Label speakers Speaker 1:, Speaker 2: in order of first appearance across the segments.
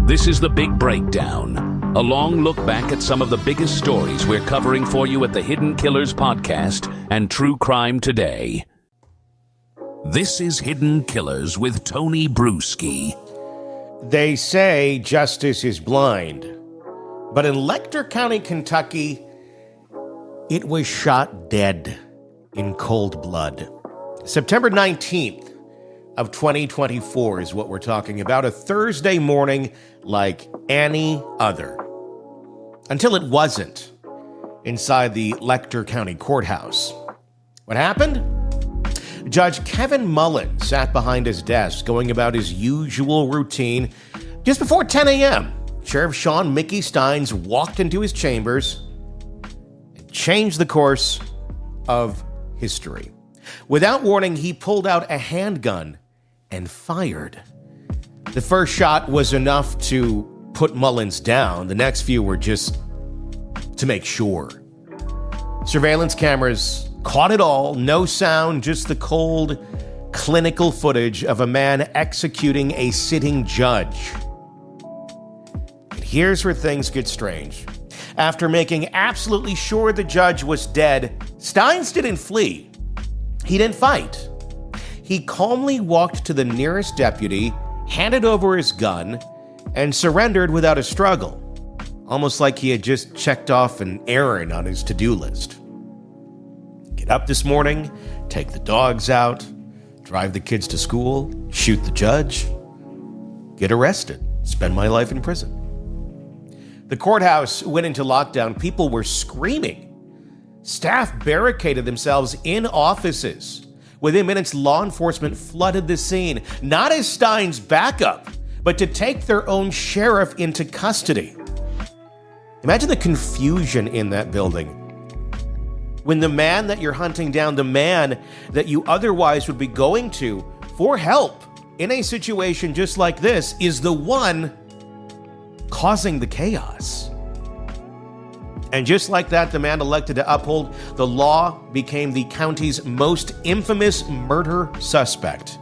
Speaker 1: This is The Big Breakdown, a long look back at some of the biggest stories we're covering for you at the Hidden Killers podcast and True Crime Today. This is Hidden Killers with Tony Brueski.
Speaker 2: They say justice is blind, but in Letcher County, Kentucky, it was shot dead in cold blood. September 19th of 2024 is what we're talking about, a Thursday morning like any other. Until it wasn't, inside the Letcher County Courthouse. What happened? Judge Kevin Mullins sat behind his desk going about his usual routine. Just before 10 a.m., Sheriff Sean Mickey Steins walked into his chambers and changed the course of history. Without warning, he pulled out a handgun and fired. The first shot was enough to put Mullins down. The next few were just to make sure. Surveillance cameras caught it all. No sound, just the cold, clinical footage of a man executing a sitting judge. And here's where things get strange. After making absolutely sure the judge was dead, Steins didn't flee. He didn't fight. He calmly walked to the nearest deputy, handed over his gun, and surrendered without a struggle, almost like he had just checked off an errand on his to-do list. Get up this morning, take the dogs out, drive the kids to school, shoot the judge, get arrested, spend my life in prison. The courthouse went into lockdown. People were screaming. Staff barricaded themselves in offices. Within minutes, law enforcement flooded the scene, not as Steins' backup, but to take their own sheriff into custody. Imagine the confusion in that building. When the man that you're hunting down, the man that you otherwise would be going to for help in a situation just like this, is the one causing the chaos. And just like that, the man elected to uphold the law became the county's most infamous murder suspect.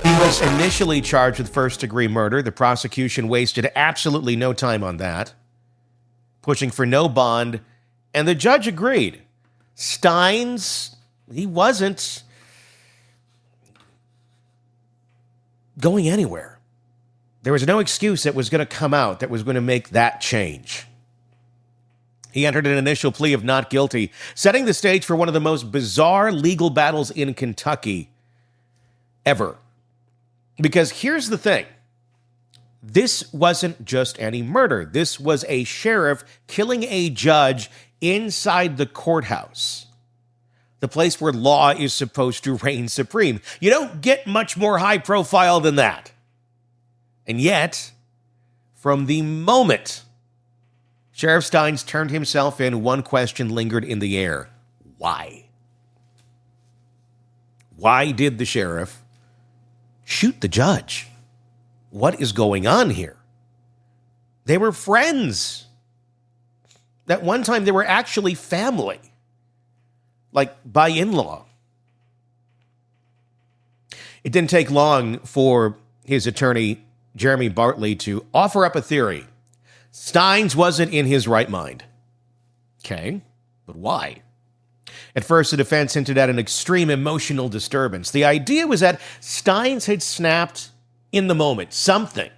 Speaker 2: He was initially charged with first-degree murder. The prosecution wasted absolutely no time on that, pushing for no bond, and the judge agreed. Steins, he wasn't going anywhere. There was no excuse that was going to come out that was going to make that change. He entered an initial plea of not guilty, setting the stage for one of the most bizarre legal battles in Kentucky ever. Because here's the thing. This wasn't just any murder. This was a sheriff killing a judge inside the courthouse, the place where law is supposed to reign supreme. You don't get much more high profile than that. And yet, from the moment Sheriff Steins turned himself in, one question lingered in the air. Why? Why did the sheriff shoot the judge? What is going on here? They were friends. At one time, they were actually family, like by in-law. It didn't take long for his attorney, Jeremy Bartley, to offer up a theory. Steins wasn't in his right mind. Okay, but why? At first, the defense hinted at an extreme emotional disturbance. The idea was that Steins had snapped in the moment. Something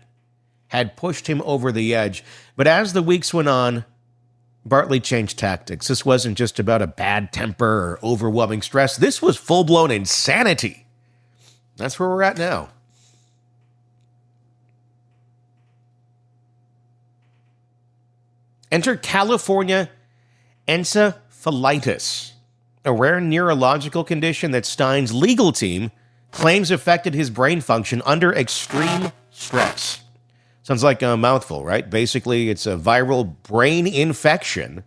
Speaker 2: had pushed him over the edge. But as the weeks went on, Bartley changed tactics. This wasn't just about a bad temper or overwhelming stress. This was full-blown insanity. That's where we're at now. Enter California encephalitis, a rare neurological condition that Steins' legal team claims affected his brain function under extreme stress. Sounds like a mouthful, right? Basically, it's a viral brain infection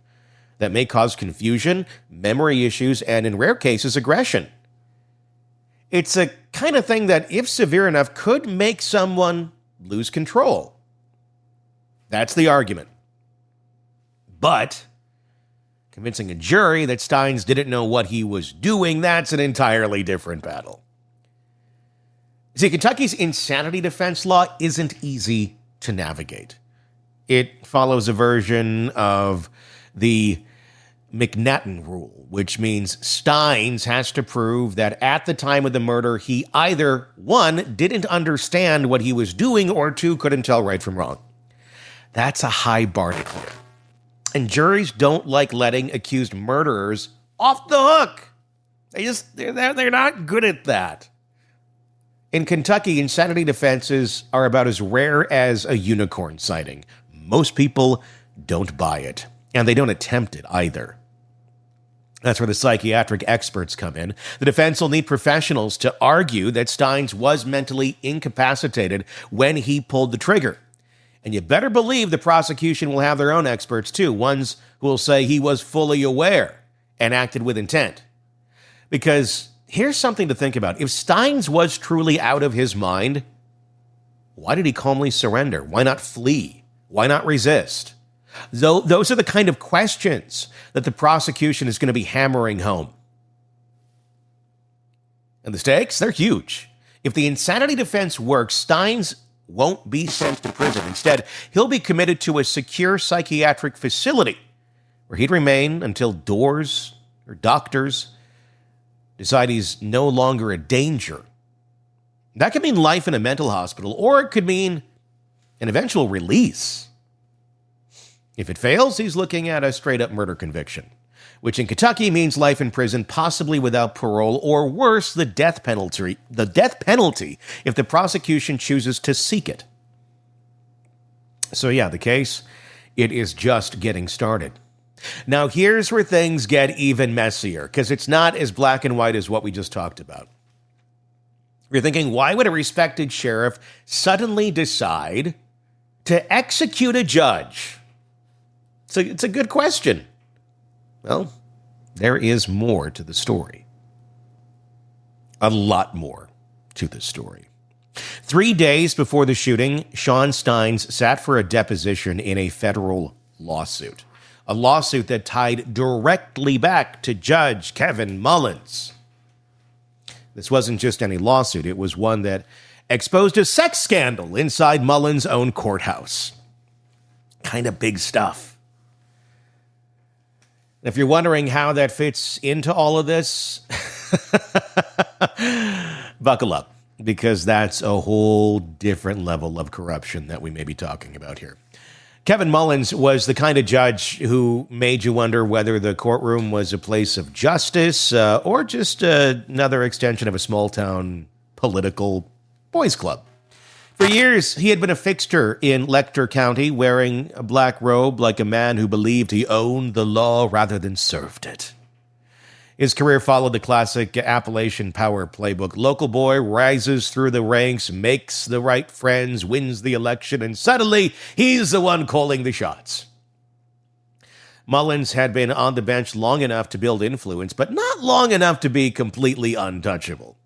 Speaker 2: that may cause confusion, memory issues, and in rare cases, aggression. It's a kind of thing that, if severe enough, could make someone lose control. That's the argument. But convincing a jury that Steins didn't know what he was doing, that's an entirely different battle. See, Kentucky's insanity defense law isn't easy to navigate. It follows a version of the McNaughton rule, which means Steins has to prove that at the time of the murder, he either, 1, didn't understand what he was doing, or 2, couldn't tell right from wrong. That's a high bar to clear. And juries don't like letting accused murderers off the hook. They're not good at that. In Kentucky, insanity defenses are about as rare as a unicorn sighting. Most people don't buy it, and they don't attempt it either. That's where the psychiatric experts come in. The defense will need professionals to argue that Steins was mentally incapacitated when he pulled the trigger. And you better believe the prosecution will have their own experts too, ones who will say he was fully aware and acted with intent. Because here's something to think about. If Steins was truly out of his mind, why did he calmly surrender? Why not flee? Why not resist? Those are the kind of questions that the prosecution is going to be hammering home. And the stakes, they're huge. If the insanity defense works, Steins won't be sent to prison. Instead, he'll be committed to a secure psychiatric facility where he'd remain until doors or doctors decide he's no longer a danger. That could mean life in a mental hospital, or it could mean an eventual release. If it fails, he's looking at a straight-up murder conviction, which in Kentucky means life in prison, possibly without parole, or worse, the death penalty if the prosecution chooses to seek it. So yeah, the case, it is just getting started. Now here's where things get even messier, because it's not as black and white as what we just talked about. You're thinking, why would a respected sheriff suddenly decide to execute a judge? It's a good question. Well, there is more to the story. A lot more to the story. 3 days before the shooting, Sean Steins sat for a deposition in a federal lawsuit. A lawsuit that tied directly back to Judge Kevin Mullins. This wasn't just any lawsuit. It was one that exposed a sex scandal inside Mullins' own courthouse. Kind of big stuff. If you're wondering how that fits into all of this, buckle up, because that's a whole different level of corruption that we may be talking about here. Kevin Mullins was the kind of judge who made you wonder whether the courtroom was a place of justice or just another extension of a small-town political boys' club. For years, he had been a fixture in Letcher County, wearing a black robe like a man who believed he owned the law rather than served it. His career followed the classic Appalachian power playbook. Local boy rises through the ranks, makes the right friends, wins the election, and suddenly he's the one calling the shots. Mullins had been on the bench long enough to build influence, but not long enough to be completely untouchable.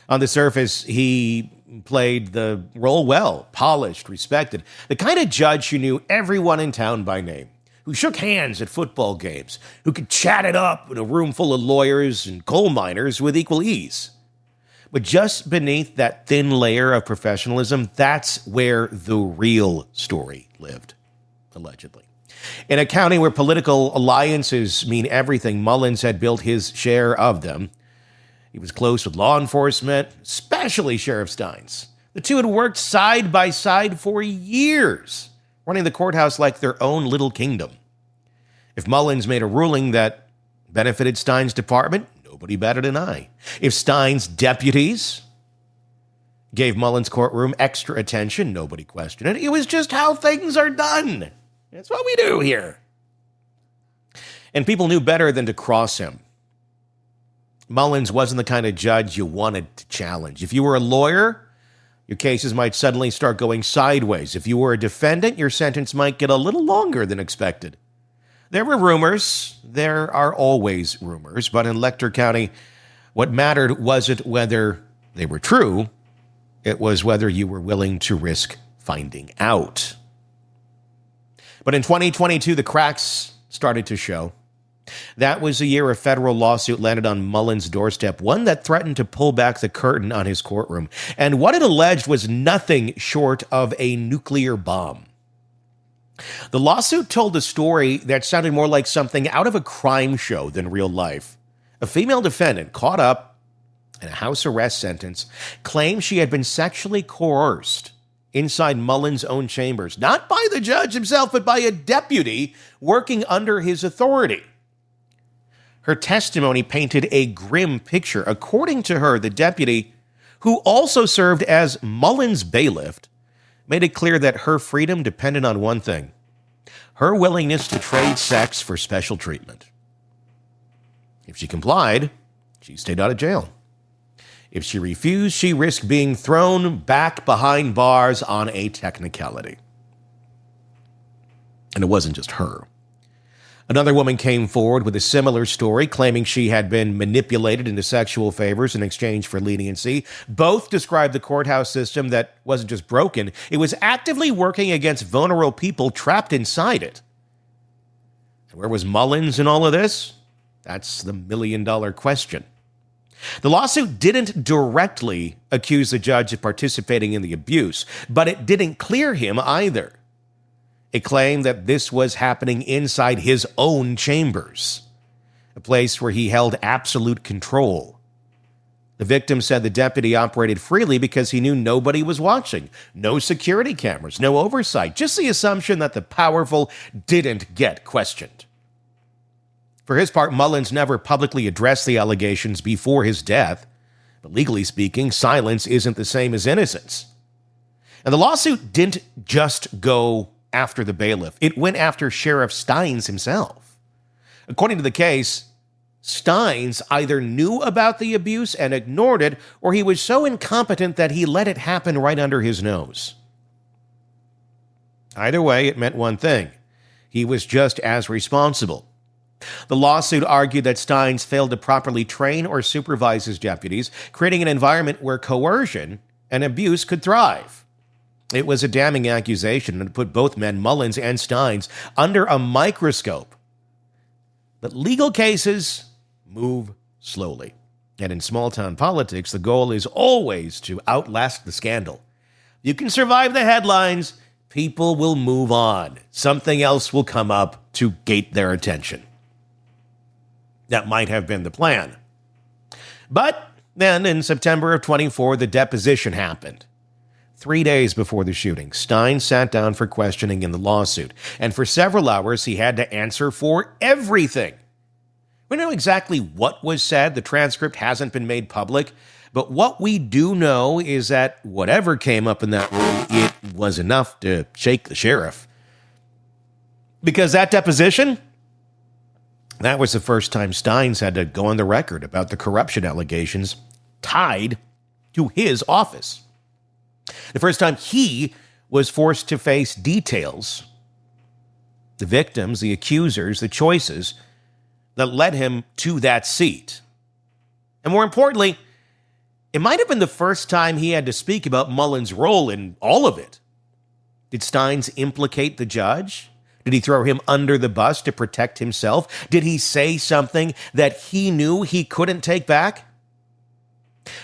Speaker 2: On the surface, he played the role well, polished, respected. The kind of judge who knew everyone in town by name, who shook hands at football games, who could chat it up in a room full of lawyers and coal miners with equal ease. But just beneath that thin layer of professionalism, that's where the real story lived, allegedly. In a county where political alliances mean everything, Mullins had built his share of them. He was close with law enforcement, especially Sheriff Steins. The two had worked side by side for years, running the courthouse like their own little kingdom. If Mullins made a ruling that benefited Steins' department, nobody batted an eye. If Steins' deputies gave Mullins' courtroom extra attention, nobody questioned it. It was just how things are done. That's what we do here. And people knew better than to cross him. Mullins wasn't the kind of judge you wanted to challenge. If you were a lawyer, your cases might suddenly start going sideways. If you were a defendant, your sentence might get a little longer than expected. There were rumors. There are always rumors. But in Letcher County, what mattered wasn't whether they were true. It was whether you were willing to risk finding out. But in 2022, the cracks started to show. That was the year a federal lawsuit landed on Mullins' doorstep, one that threatened to pull back the curtain on his courtroom. And what it alleged was nothing short of a nuclear bomb. The lawsuit told a story that sounded more like something out of a crime show than real life. A female defendant caught up in a house arrest sentence claimed she had been sexually coerced inside Mullins' own chambers, not by the judge himself, but by a deputy working under his authority. Her testimony painted a grim picture. According to her, the deputy, who also served as Mullins' bailiff, made it clear that her freedom depended on one thing: her willingness to trade sex for special treatment. If she complied, she stayed out of jail. If she refused, she risked being thrown back behind bars on a technicality. And it wasn't just her. Another woman came forward with a similar story, claiming she had been manipulated into sexual favors in exchange for leniency. Both described the courthouse system that wasn't just broken, it was actively working against vulnerable people trapped inside it. And where was Mullins in all of this? That's the million-dollar question. The lawsuit didn't directly accuse the judge of participating in the abuse, but it didn't clear him either. It claimed that this was happening inside his own chambers, a place where he held absolute control. The victim said the deputy operated freely because he knew nobody was watching. No security cameras, no oversight, just the assumption that the powerful didn't get questioned. For his part, Mullins never publicly addressed the allegations before his death, but legally speaking, silence isn't the same as innocence. And the lawsuit didn't just go after the bailiff. It went after Sheriff Steins himself. According to the case, Steins either knew about the abuse and ignored it, or he was so incompetent that he let it happen right under his nose. Either way, it meant one thing: he was just as responsible. The lawsuit argued that Steins failed to properly train or supervise his deputies, creating an environment where coercion and abuse could thrive. It was a damning accusation and put both men, Mullins and Steins, under a microscope. But legal cases move slowly. And in small-town politics, the goal is always to outlast the scandal. You can survive the headlines, people will move on. Something else will come up to gate their attention. That might have been the plan. But then in September of 24, the deposition happened. 3 days before the shooting, Steins sat down for questioning in the lawsuit, and for several hours he had to answer for everything. We don't know exactly what was said. The transcript hasn't been made public, but what we do know is that whatever came up in that room, it was enough to shake the sheriff. Because that deposition, that was the first time Steins had to go on the record about the corruption allegations tied to his office. The first time he was forced to face details, the victims, the accusers, the choices that led him to that seat. And more importantly, it might have been the first time he had to speak about Mullins' role in all of it. Did Steins implicate the judge? Did he throw him under the bus to protect himself? Did he say something that he knew he couldn't take back?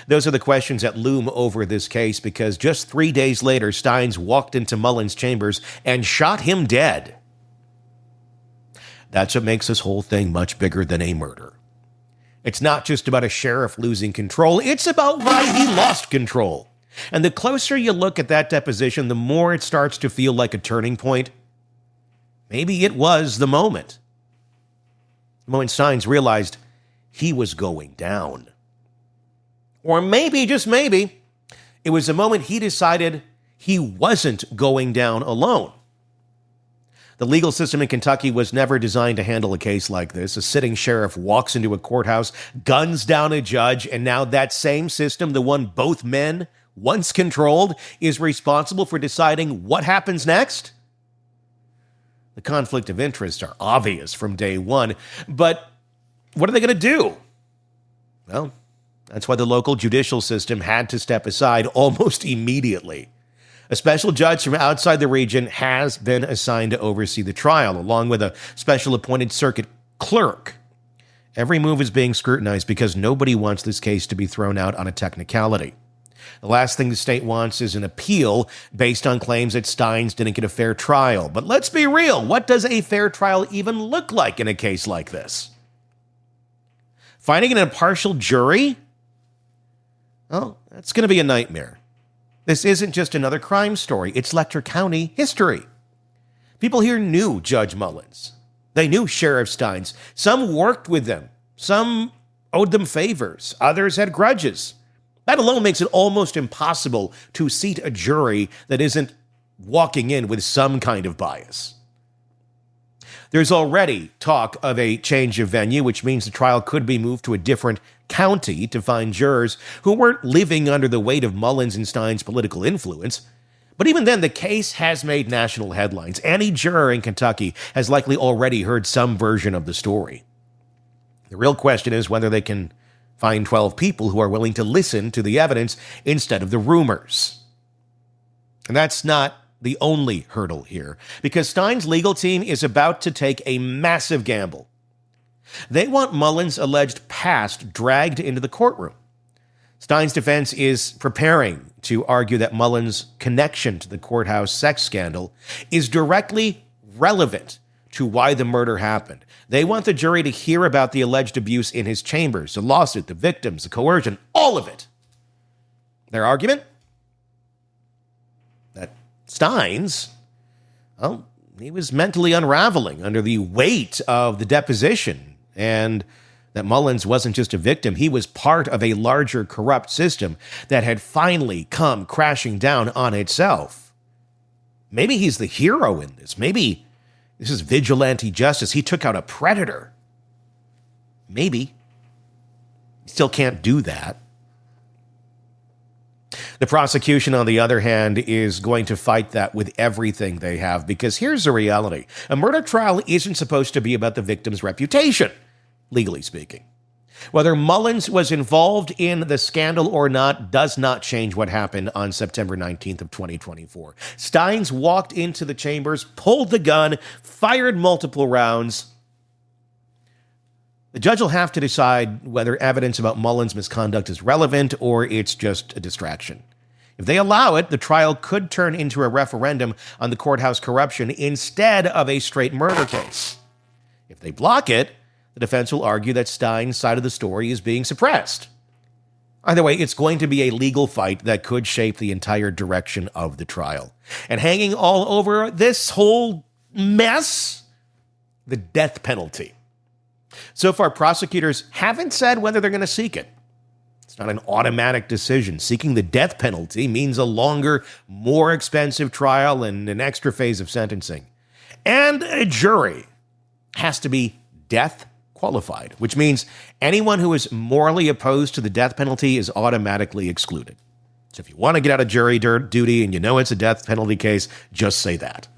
Speaker 2: Those are the questions that loom over this case, because just 3 days later, Steins walked into Mullins' chambers and shot him dead. That's what makes this whole thing much bigger than a murder. It's not just about a sheriff losing control, it's about why he lost control. And the closer you look at that deposition, the more it starts to feel like a turning point. Maybe it was the moment. The moment Steins realized he was going down. Or maybe, just maybe, it was the moment he decided he wasn't going down alone. The legal system in Kentucky was never designed to handle a case like this. A sitting sheriff walks into a courthouse, guns down a judge, and now that same system, the one both men once controlled, is responsible for deciding what happens next? The conflict of interests are obvious from day one, but what are they going to do? Well, that's why the local judicial system had to step aside almost immediately. A special judge from outside the region has been assigned to oversee the trial, along with a special appointed circuit clerk Every move is being scrutinized because nobody wants this case to be thrown out on a technicality. The last thing the state wants is an appeal based on claims that Steins didn't get a fair trial. But let's be real, what does a fair trial even look like in a case like this? Finding an impartial jury? Oh, that's going to be a nightmare. This isn't just another crime story, it's Letcher County history. People here knew Judge Mullins. They knew Sheriff Steins. Some worked with them. Some owed them favors. Others had grudges. That alone makes it almost impossible to seat a jury that isn't walking in with some kind of bias. There's already talk of a change of venue, which means the trial could be moved to a different county to find jurors who weren't living under the weight of Mullins and Steins' political influence. But even then, the case has made national headlines. Any juror in Kentucky has likely already heard some version of the story. The real question is whether they can find 12 people who are willing to listen to the evidence instead of the rumors. And that's not the only hurdle here, because Steins' legal team is about to take a massive gamble. They want Mullins' alleged past dragged into the courtroom. Steins' defense is preparing to argue that Mullins' connection to the courthouse sex scandal is directly relevant to why the murder happened. They want the jury to hear about the alleged abuse in his chambers, the lawsuit, the victims, the coercion, all of it. Their argument? That Steins, well, he was mentally unraveling under the weight of the deposition, and that Mullins wasn't just a victim, he was part of a larger corrupt system that had finally come crashing down on itself. Maybe he's the hero in this. Maybe this is vigilante justice. He took out a predator. Maybe. He still can't do that. The prosecution, on the other hand, is going to fight that with everything they have, because here's the reality. A murder trial isn't supposed to be about the victim's reputation, legally speaking. Whether Mullins was involved in the scandal or not does not change what happened on September 19th of 2024. Steins walked into the chambers, pulled the gun, fired multiple rounds. The judge will have to decide whether evidence about Mullins' misconduct is relevant or it's just a distraction. If they allow it, the trial could turn into a referendum on the courthouse corruption instead of a straight murder case. If they block it, the defense will argue that Steins' side of the story is being suppressed. Either way, it's going to be a legal fight that could shape the entire direction of the trial. And hanging all over this whole mess, the death penalty. So far, prosecutors haven't said whether they're going to seek it. It's not an automatic decision. Seeking the death penalty means a longer, more expensive trial and an extra phase of sentencing. And a jury has to be death qualified, which means anyone who is morally opposed to the death penalty is automatically excluded. So if you want to get out of jury duty and you know it's a death penalty case, just say that.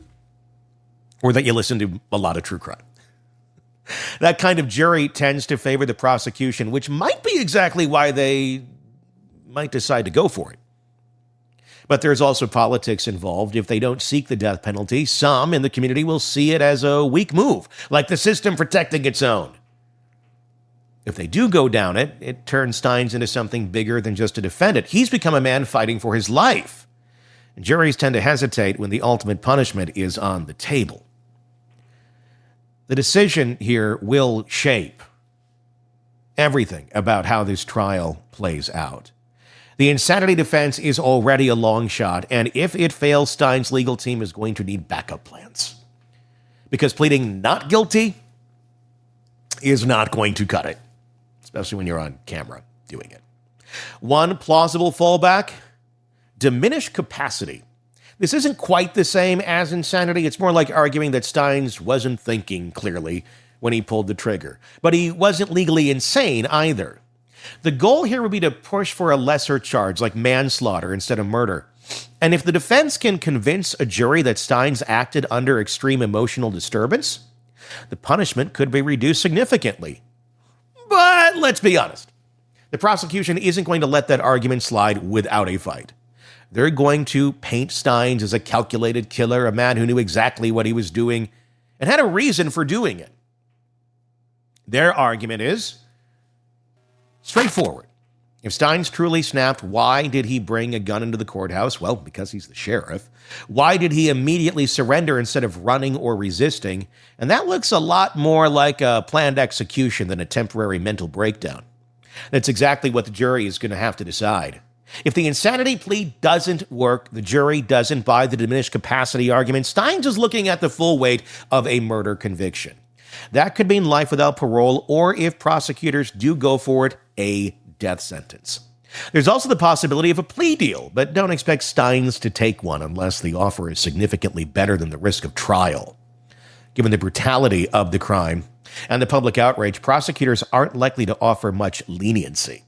Speaker 2: Or that you listen to a lot of true crime. That kind of jury tends to favor the prosecution, which might be exactly why they might decide to go for it. But there's also politics involved. If they don't seek the death penalty, some in the community will see it as a weak move, like the system protecting its own. If they do go down it, it turns Steins into something bigger than just a defendant. He's become a man fighting for his life. And juries tend to hesitate when the ultimate punishment is on the table. The decision here will shape everything about how this trial plays out. The insanity defense is already a long shot, and if it fails, Steins' legal team is going to need backup plans. Because pleading not guilty is not going to cut it, especially when you're on camera doing it. One plausible fallback: diminished capacity. This isn't quite the same as insanity. It's more like arguing that Steins wasn't thinking clearly when he pulled the trigger. But he wasn't legally insane either. The goal here would be to push for a lesser charge, like manslaughter instead of murder. And if the defense can convince a jury that Steins acted under extreme emotional disturbance, the punishment could be reduced significantly. But let's be honest. The prosecution isn't going to let that argument slide without a fight. They're going to paint Steins as a calculated killer, a man who knew exactly what he was doing and had a reason for doing it. Their argument is straightforward. If Steins truly snapped, why did he bring a gun into the courthouse? Well, because he's the sheriff. Why did he immediately surrender instead of running or resisting? And that looks a lot more like a planned execution than a temporary mental breakdown. That's exactly what the jury is going to have to decide. If the insanity plea doesn't work, the jury doesn't buy the diminished capacity argument, Steins is looking at the full weight of a murder conviction. That could mean life without parole, or if prosecutors do go for it, a death sentence. There's also the possibility of a plea deal, but don't expect Steins to take one unless the offer is significantly better than the risk of trial. Given the brutality of the crime and the public outrage, prosecutors aren't likely to offer much leniency.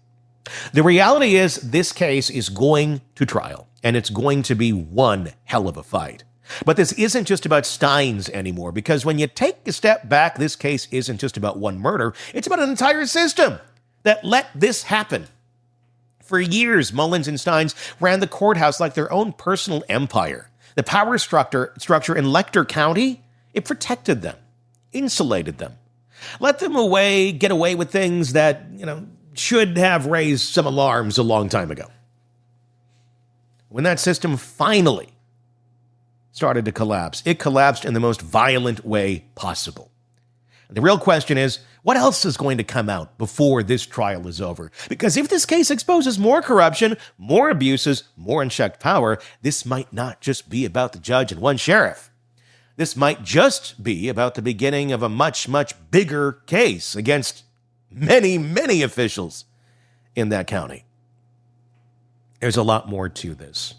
Speaker 2: The reality is this case is going to trial, and it's going to be one hell of a fight. But this isn't just about Steins anymore, because when you take a step back, this case isn't just about one murder, it's about an entire system that let this happen. For years, Mullins and Steins ran the courthouse like their own personal empire. The power structure in Letcher County, it protected them, insulated them, let them get away with things that, should have raised some alarms a long time ago. When that system finally started to collapse, it collapsed in the most violent way possible. The real question is, what else is going to come out before this trial is over? Because if this case exposes more corruption, more abuses, more unchecked power, this might not just be about the judge and one sheriff. This might just be about the beginning of a much, much bigger case against many, many officials in that county. There's a lot more to this.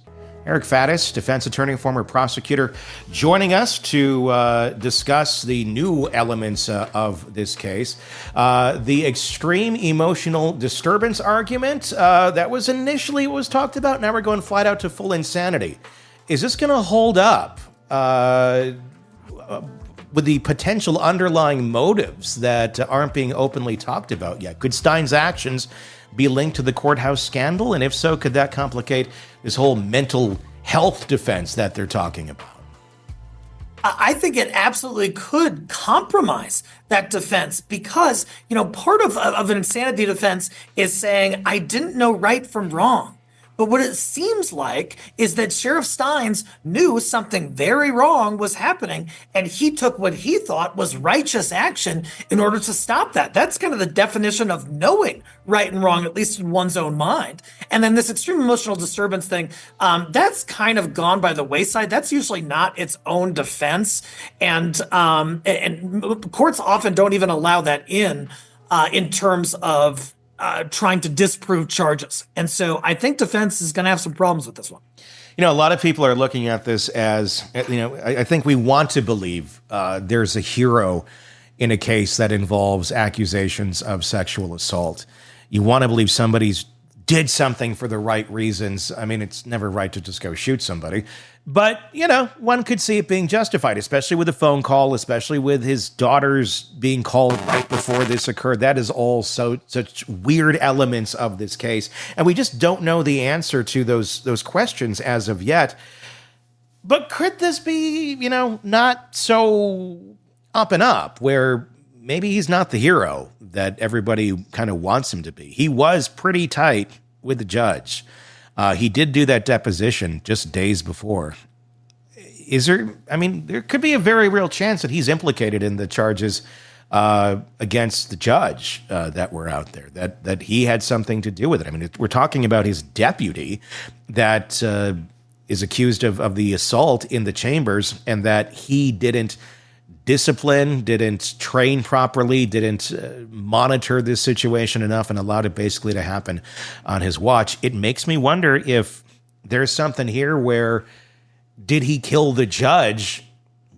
Speaker 2: Eric Faddis, defense attorney, former prosecutor, joining us to discuss the new elements of this case. The extreme emotional disturbance argument that was initially what was talked about. Now we're going flat out to full insanity. Is this going to hold up with the potential underlying motives that aren't being openly talked about yet? Could Steins' actions be linked to the courthouse scandal? And if so, could that complicate this whole mental health defense that they're talking about?
Speaker 3: I think it absolutely could compromise that defense because, part of an insanity defense is saying, I didn't know right from wrong. But what it seems like is that Sheriff Steins knew something very wrong was happening, and he took what he thought was righteous action in order to stop that. That's kind of the definition of knowing right and wrong, at least in one's own mind. And then this extreme emotional disturbance thing, that's kind of gone by the wayside. That's usually not its own defense. And courts often don't even allow that in terms of trying to disprove charges. And so I think defense is going to have some problems with this one.
Speaker 2: A lot of people are looking at this as, I think we want to believe there's a hero in a case that involves accusations of sexual assault. You want to believe somebody's did something for the right reasons. I mean, it's never right to just go shoot somebody. But, one could see it being justified, especially with a phone call, especially with his daughters being called right before this occurred. That is all such weird elements of this case. And we just don't know the answer to those questions as of yet. But could this be, not so up and up, where maybe he's not the hero that everybody kind of wants him to be? He was pretty tight with the judge. He did do that deposition just days before. There could be a very real chance that he's implicated in the charges against the judge that were out there, that he had something to do with it. We're talking about his deputy that is accused of the assault in the chambers, and that he didn't discipline, didn't train properly, didn't monitor this situation enough, and allowed it basically to happen on his watch. It makes me wonder if there's something here where, did he kill the judge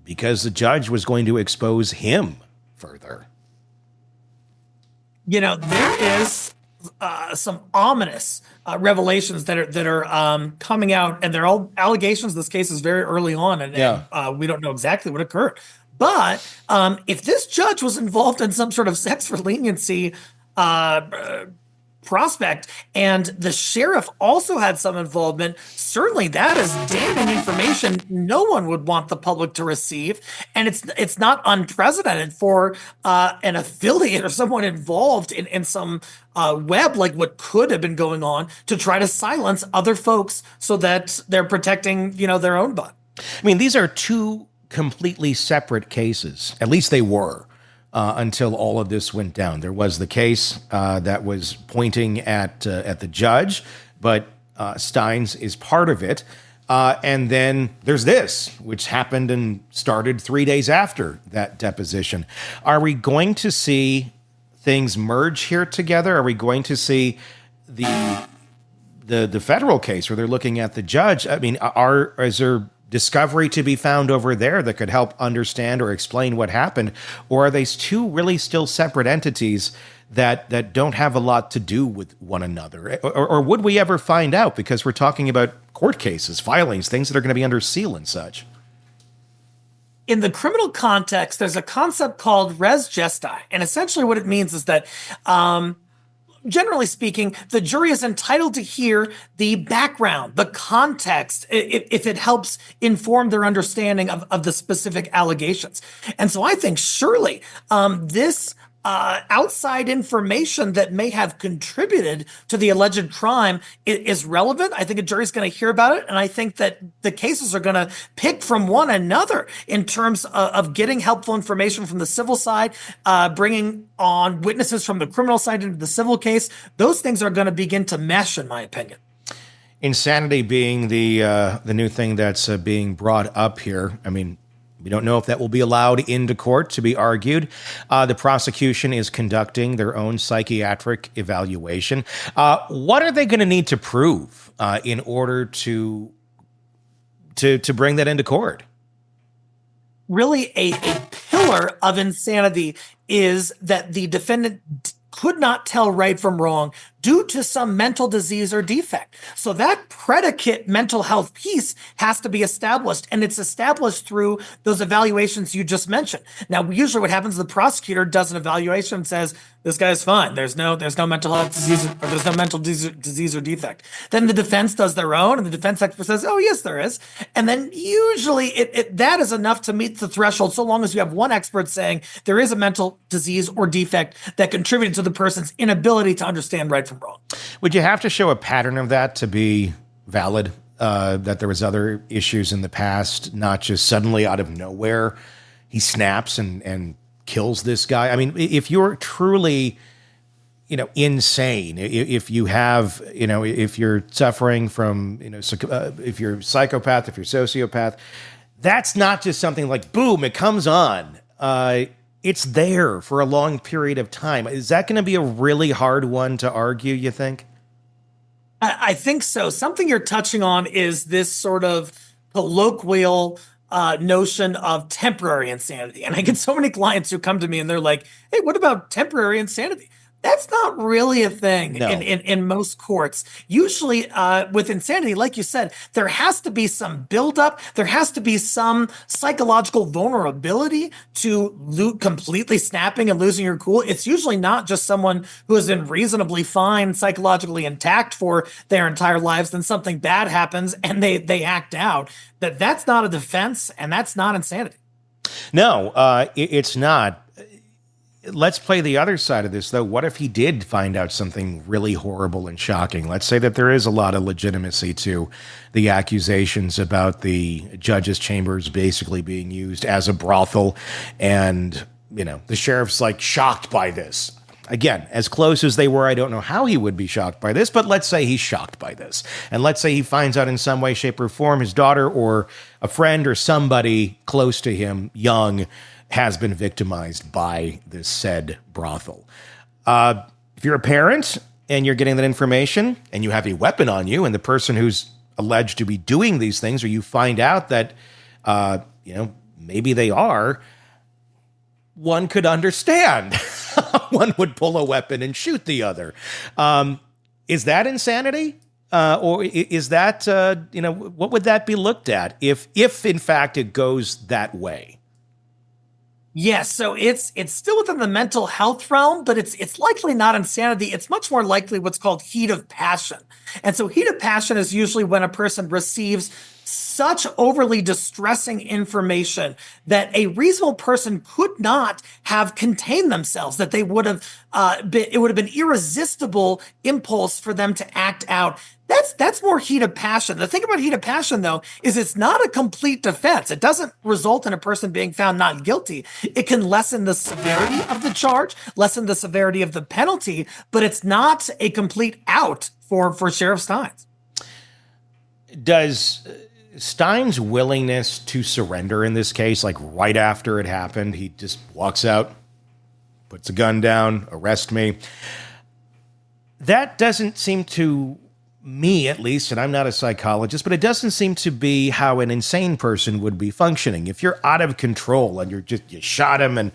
Speaker 2: because the judge was going to expose him further?
Speaker 3: There is some ominous revelations that are coming out, and they're all allegations. This case is very early on, and we don't know exactly what occurred. But if this judge was involved in some sort of sex for leniency prospect, and the sheriff also had some involvement. Certainly that is damning information no one would want the public to receive, and it's not unprecedented for an affiliate or someone involved in some web like what could have been going on to try to silence other folks so that they're protecting their own butt.
Speaker 2: I mean, these are two completely separate cases. At least they were. Until all of this went down. There was the case that was pointing at the judge, but Steins is part of it. And then there's this, which happened and started 3 days after that deposition. Are we going to see things merge here together? Are we going to see the federal case where they're looking at the judge? I mean, is there discovery to be found over there that could help understand or explain what happened? Or are these two really still separate entities that don't have a lot to do with one another? Or would we ever find out? Because we're talking about court cases, filings, things that are going to be under seal and such.
Speaker 3: In the criminal context, there's a concept called res gestae. And essentially what it means is that generally speaking, the jury is entitled to hear the background, the context, if it helps inform their understanding of the specific allegations. And so I think surely this outside information that may have contributed to the alleged crime is relevant. I think a jury's going to hear about it. And I think that the cases are going to pick from one another in terms of getting helpful information from the civil side, bringing on witnesses from the criminal side into the civil case. Those things are going to begin to mesh, in my opinion.
Speaker 2: Insanity being the new thing that's being brought up here. I mean, we don't know if that will be allowed into court to be argued. The prosecution is conducting their own psychiatric evaluation. What are they going to need to prove in order to bring that into court?
Speaker 3: Really, a pillar of insanity is that the defendant could not tell right from wrong due to some mental disease or defect. So that predicate mental health piece has to be established, and it's established through those evaluations you just mentioned. Now, usually what happens, the prosecutor does an evaluation and says, this guy's fine. There's no mental health disease, or there's no mental disease or defect. Then the defense does their own, and the defense expert says, oh, yes, there is. And then usually that is enough to meet the threshold, so long as you have one expert saying there is a mental disease or defect that contributed to the person's inability to understand right from wrong.
Speaker 2: Would you have to show a pattern of that to be valid? That there was other issues in the past, not just suddenly out of nowhere he snaps and kills this guy? I mean, if you're truly, insane, if you have, if you're suffering from, if you're a psychopath, if you're a sociopath, that's not just something like, boom, it comes on. It's there for a long period of time. Is that going to be a really hard one to argue, you think?
Speaker 3: I think so. Something you're touching on is this sort of colloquial notion of temporary insanity. And I get so many clients who come to me and they're like, hey, what about temporary insanity? That's not really a thing in most courts. Usually with insanity, like you said, there has to be some buildup. There has to be some psychological vulnerability to completely snapping and losing your cool. It's usually not just someone who has been reasonably fine, psychologically intact for their entire lives, then something bad happens and they act out. That's not a defense, and that's not insanity.
Speaker 2: No, it's not. Let's play the other side of this, though. What if he did find out something really horrible and shocking? Let's say that there is a lot of legitimacy to the accusations about the judge's chambers basically being used as a brothel, and, the sheriff's shocked by this. Again, as close as they were, I don't know how he would be shocked by this, but let's say he's shocked by this. And let's say he finds out in some way, shape, or form his daughter or a friend or somebody close to him, young, has been victimized by this said brothel. If you're a parent and you're getting that information and you have a weapon on you and the person who's alleged to be doing these things, or you find out that, maybe they are, one could understand. One would pull a weapon and shoot the other. Is that insanity? Or is that, what would that be looked at if in fact it goes that way?
Speaker 3: Yes, so it's still within the mental health realm, but it's likely not insanity. It's much more likely what's called heat of passion. And so heat of passion is usually when a person receives such overly distressing information that a reasonable person could not have contained themselves, that they would have it would have been irresistible impulse for them to act out. That's more heat of passion. The thing about heat of passion, though, is it's not a complete defense. It doesn't result in a person being found not guilty. It can lessen the severity of the charge, lessen the severity of the penalty, but it's not a complete out for Sheriff Steins.
Speaker 2: Does Steins' willingness to surrender in this case, like right after it happened, he just walks out, puts a gun down, arrest me. That doesn't seem to me, at least, and I'm not a psychologist, but it doesn't seem to be how an insane person would be functioning. If you're out of control and you shot him, and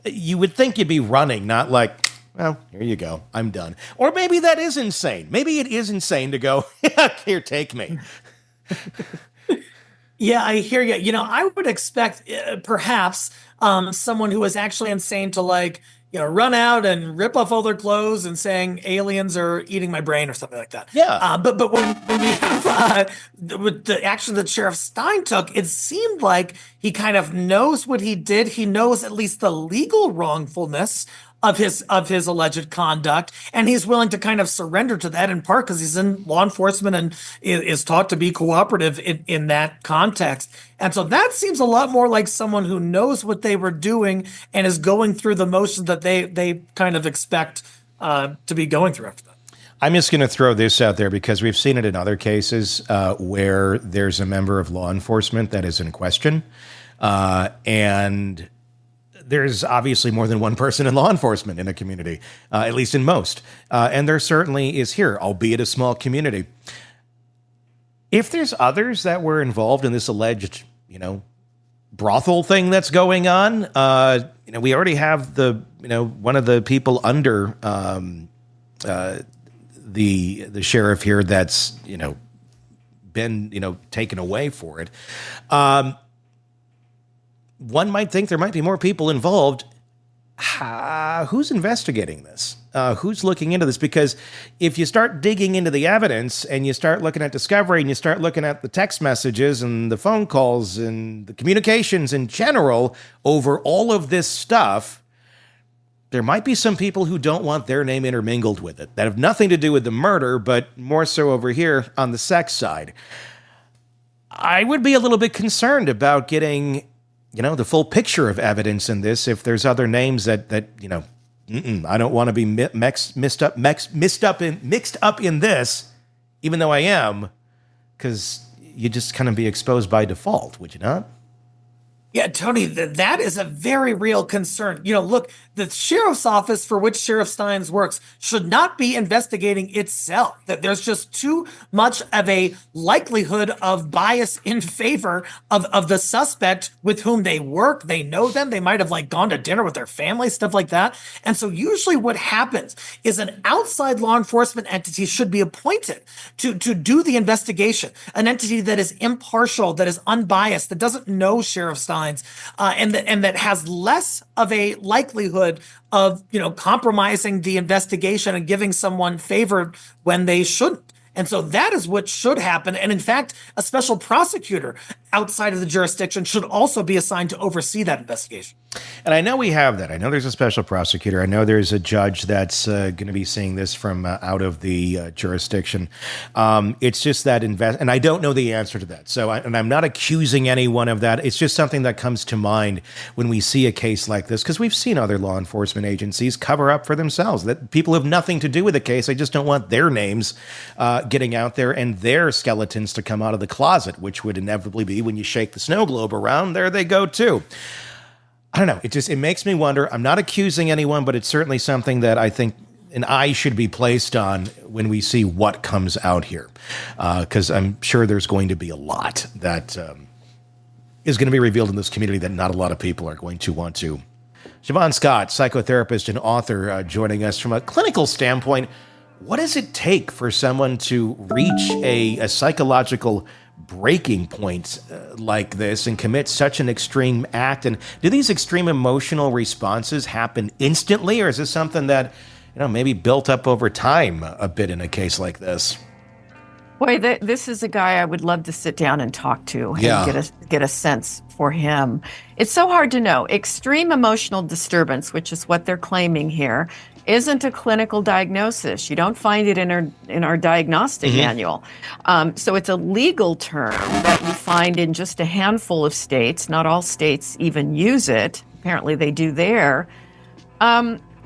Speaker 2: you would think you'd be running, not like, well, here you go, I'm done. Or maybe that is insane. Maybe it is insane to go, here, take me.
Speaker 3: Yeah, I hear you. I would expect perhaps someone who was actually insane to run out and rip off all their clothes and saying aliens are eating my brain or something like that.
Speaker 2: Yeah.
Speaker 3: But when we have with the action that Sheriff Stein took, it seemed like he kind of knows what he did. He knows at least the legal wrongfulness of his alleged conduct, and he's willing to kind of surrender to that, in part because he's in law enforcement and is taught to be cooperative in that context. And so that seems a lot more like someone who knows what they were doing and is going through the motions that they kind of expect to be going through after that.
Speaker 2: I'm just going to throw this out there because we've seen it in other cases where there's a member of law enforcement that is in question, and there's obviously more than one person in law enforcement in a community, at least in most. And there certainly is here, albeit a small community. If there's others that were involved in this alleged, brothel thing that's going on, we already have one of the people under the sheriff here that's, been, taken away for it. One might think there might be more people involved. Who's investigating this? Who's looking into this? Because if you start digging into the evidence and you start looking at discovery and you start looking at the text messages and the phone calls and the communications in general over all of this stuff, there might be some people who don't want their name intermingled with it, that have nothing to do with the murder, but more so over here on the sex side. I would be a little bit concerned about getting the full picture of evidence in this, if there's other names that I don't want to be mixed up in this, even though I am, because you just kind of be exposed by default, would you not?
Speaker 3: Yeah, Tony, that is a very real concern. Look, the sheriff's office for which Sheriff Steins works should not be investigating itself. That there's just too much of a likelihood of bias in favor of the suspect with whom they work. They know them. They might have gone to dinner with their family, stuff like that. And so usually what happens is an outside law enforcement entity should be appointed to do the investigation. An entity that is impartial, that is unbiased, that doesn't know Sheriff Steins, and that has less of a likelihood of compromising the investigation and giving someone favor when they shouldn't. And so that is what should happen. And in fact, a special prosecutor outside of the jurisdiction should also be assigned to oversee that investigation.
Speaker 2: And I know we have that. I know there's a special prosecutor. I know there's a judge that's going to be seeing this from out of the jurisdiction. It's just that and I don't know the answer to that. So, I'm not accusing anyone of that. It's just something that comes to mind when we see a case like this, because we've seen other law enforcement agencies cover up for themselves. That people have nothing to do with the case. They just don't want their names getting out there and their skeletons to come out of the closet, which would inevitably be when you shake the snow globe around, there they go too. I don't know. It makes me wonder. I'm not accusing anyone, but it's certainly something that I think an eye should be placed on when we see what comes out here. Because I'm sure there's going to be a lot that is going to be revealed in this community that not a lot of people are going to want to. Siobhan Scott, psychotherapist and author, joining us from a clinical standpoint. What does it take for someone to reach a psychological breaking point like this and commit such an extreme act? And do these extreme emotional responses happen instantly, or is this something that, maybe built up over time a bit in a case like this?
Speaker 4: Boy, this is a guy I would love to sit down and talk to and get a sense for him. It's so hard to know. Extreme emotional disturbance, which is what they're claiming here, isn't a clinical diagnosis. You don't find it in our diagnostic manual. So it's a legal term that you find in just a handful of states. Not all states even use it. Apparently they do there.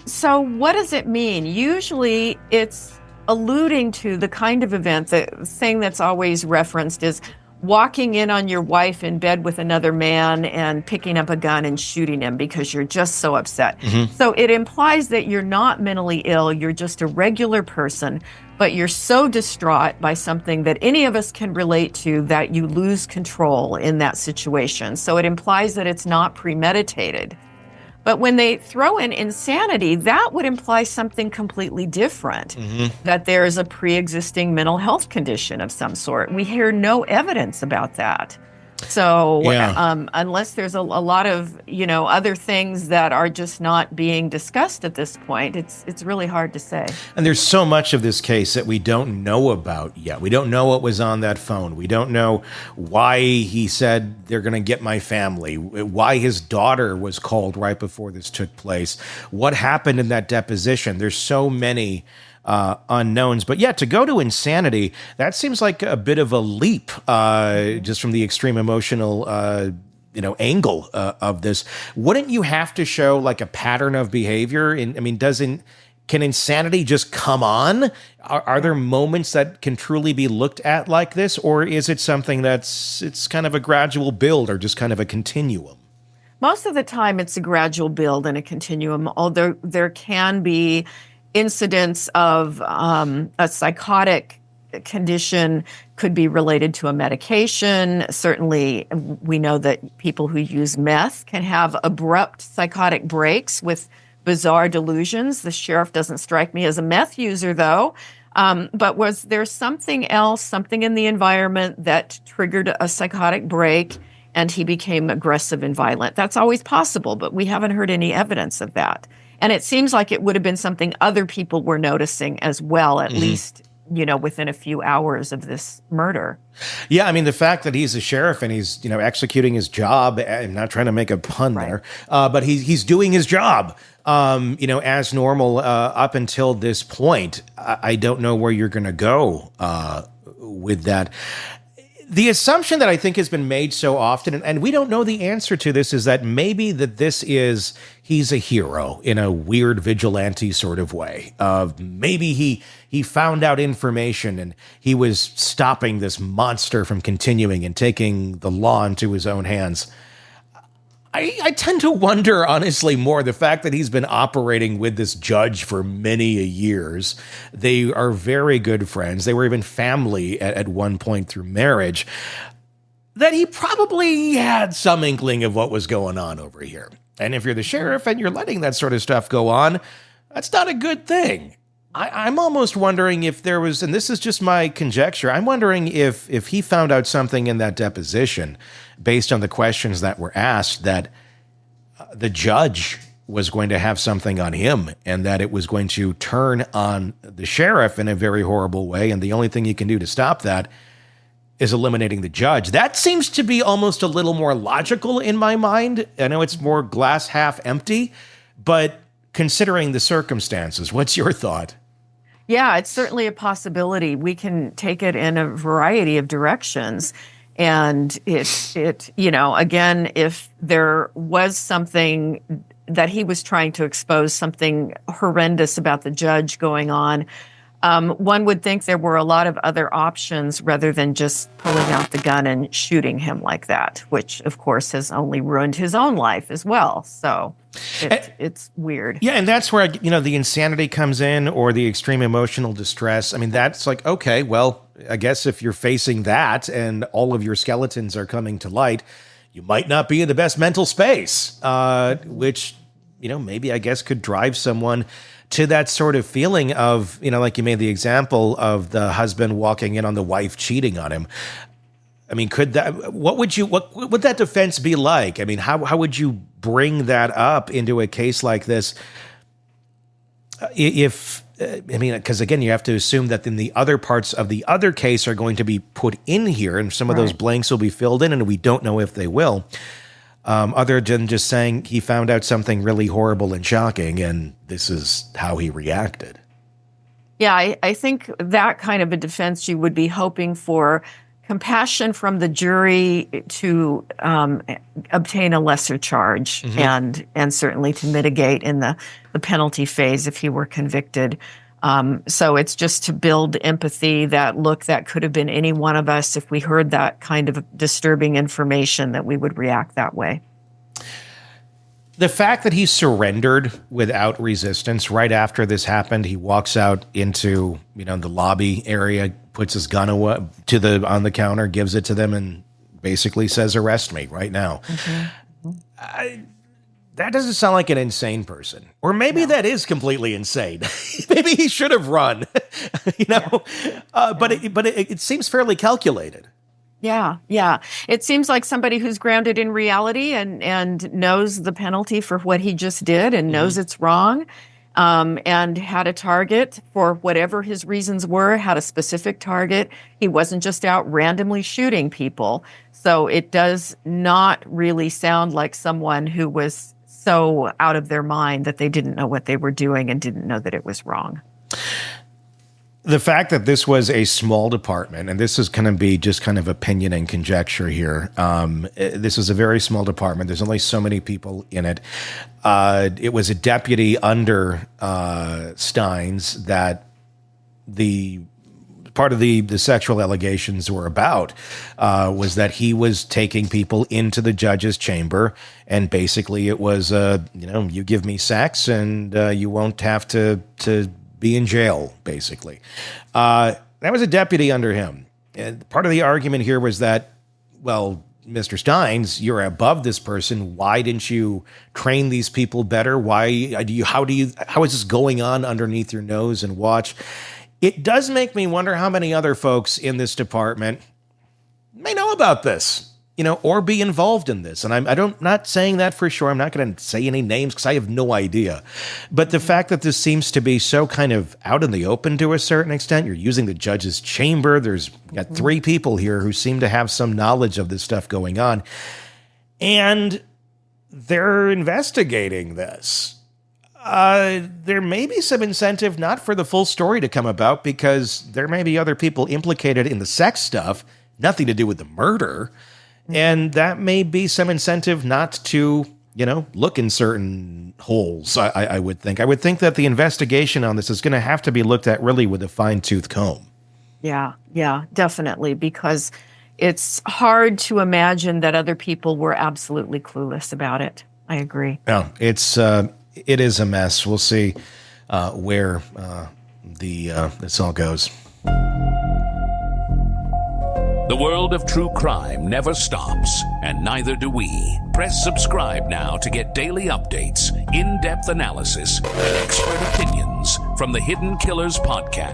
Speaker 4: So what does it mean? Usually it's alluding to the kind of event, the thing that's always referenced is walking in on your wife in bed with another man and picking up a gun and shooting him because you're just so upset. So it implies that you're not mentally ill, you're just a regular person, but you're so distraught by something that any of us can relate to that you lose control in that situation. So it implies that it's not premeditated. But when they throw in insanity, that would imply something completely different, that there is a pre-existing mental health condition of some sort. We hear no evidence about that. So unless there's a lot of, other things that are just not being discussed at this point, it's really hard to say.
Speaker 2: And there's so much of this case that we don't know about yet. We don't know what was on that phone. We don't know why he said they're going to get my family, why his daughter was called right before this took place, what happened in that deposition. There's so many unknowns. But yeah, to go to insanity, that seems like a bit of a leap just from the extreme emotional angle of this. Wouldn't you have to show like a pattern of behavior? Can insanity just come on? Are there moments that can truly be looked at like this? Or is it something it's kind of a gradual build or just kind of a continuum?
Speaker 4: Most of the time it's a gradual build and a continuum, although there can be incidents of a psychotic condition could be related to a medication. Certainly, we know that people who use meth can have abrupt psychotic breaks with bizarre delusions. The sheriff doesn't strike me as a meth user, though. But was there something else, something in the environment that triggered a psychotic break and he became aggressive and violent? That's always possible, but we haven't heard any evidence of that. And it seems like it would have been something other people were noticing as well, at least, within a few hours of this murder.
Speaker 2: Yeah, the fact that he's a sheriff and he's, executing his job, I'm not trying to make a pun there, but he's doing his job, as normal up until this point. I don't know where you're going to go with that. The assumption that I think has been made so often, and we don't know the answer to this, is that maybe he's a hero in a weird vigilante sort of way. Maybe he found out information and he was stopping this monster from continuing and taking the law into his own hands. I tend to wonder, honestly, more the fact that he's been operating with this judge for many years. They are very good friends. They were even family at one point through marriage. That he probably had some inkling of what was going on over here. And if you're the sheriff and you're letting that sort of stuff go on, that's not a good thing. I'm almost wondering if there was, and this is just my conjecture, I'm wondering if he found out something in that deposition based on the questions that were asked, that the judge was going to have something on him and that it was going to turn on the sheriff in a very horrible way. And the only thing you can do to stop that is eliminating the judge. That seems to be almost a little more logical in my mind. I know it's more glass half empty, but considering the circumstances, what's your thought?
Speaker 4: Yeah, it's certainly a possibility. We can take it in a variety of directions. And again, if there was something that he was trying to expose, something horrendous about the judge going on, one would think there were a lot of other options rather than just pulling out the gun and shooting him like that, which, of course, has only ruined his own life as well. So it's weird.
Speaker 2: Yeah, and that's where, the insanity comes in, or the extreme emotional distress. That's like, okay, well, I guess if you're facing that and all of your skeletons are coming to light, you might not be in the best mental space, which, maybe I guess could drive someone to that sort of feeling of, like you made the example of the husband walking in on the wife cheating on him. I mean, what would that defense be like? I mean, how would you bring that up into a case like this? Because again, you have to assume that then the other parts of the other case are going to be put in here, and some of those blanks will be filled in, and we don't know if they will. Other than just saying he found out something really horrible and shocking, and this is how he reacted.
Speaker 4: Yeah, I think that kind of a defense, you would be hoping for compassion from the jury to obtain a lesser charge, and certainly to mitigate in the penalty phase if he were convicted. So it's just to build empathy that, look, that could have been any one of us if we heard that kind of disturbing information, that we would react that way.
Speaker 2: The fact that he surrendered without resistance right after this happened, he walks out into, the lobby area, puts his gun away on the counter, gives it to them, and basically says, "Arrest me right now." That doesn't sound like an insane person. Or maybe that is completely insane. Maybe he should have run, But it seems fairly calculated.
Speaker 4: Yeah. It seems like somebody who's grounded in reality and knows the penalty for what he just did, and knows it's wrong, and had a target for whatever his reasons were, had a specific target. He wasn't just out randomly shooting people. So it does not really sound like someone who was so out of their mind that they didn't know what they were doing and didn't know that it was wrong.
Speaker 2: The fact that this was a small department, and this is going to be just kind of opinion and conjecture here. This was a very small department. There's only so many people in it. It was a deputy under Steins that the part of the sexual allegations were about, was that he was taking people into the judge's chamber, and basically it was, you give me sex and you won't have to be in jail, basically. That was a deputy under him. And part of the argument here was that, well, Mr. Steins, you're above this person. Why didn't you train these people better? How is this going on underneath your nose and watch? It does make me wonder how many other folks in this department may know about this, or be involved in this. And I'm not saying that for sure. I'm not going to say any names because I have no idea. But the fact that this seems to be so kind of out in the open to a certain extent, you're using the judge's chamber. There's got 3 people here who seem to have some knowledge of this stuff going on. And they're investigating this. There may be some incentive not for the full story to come about, because there may be other people implicated in the sex stuff, nothing to do with the murder. And that may be some incentive not to, look in certain holes, I would think. I would think that the investigation on this is going to have to be looked at really with a fine-tooth comb. Yeah,
Speaker 4: definitely, because it's hard to imagine that other people were absolutely clueless about it. I agree.
Speaker 2: Yeah, it is a mess. We'll see where this all goes.
Speaker 1: The world of true crime never stops, and neither do we. Press subscribe now to get daily updates, in-depth analysis, and expert opinions from the Hidden Killers podcast.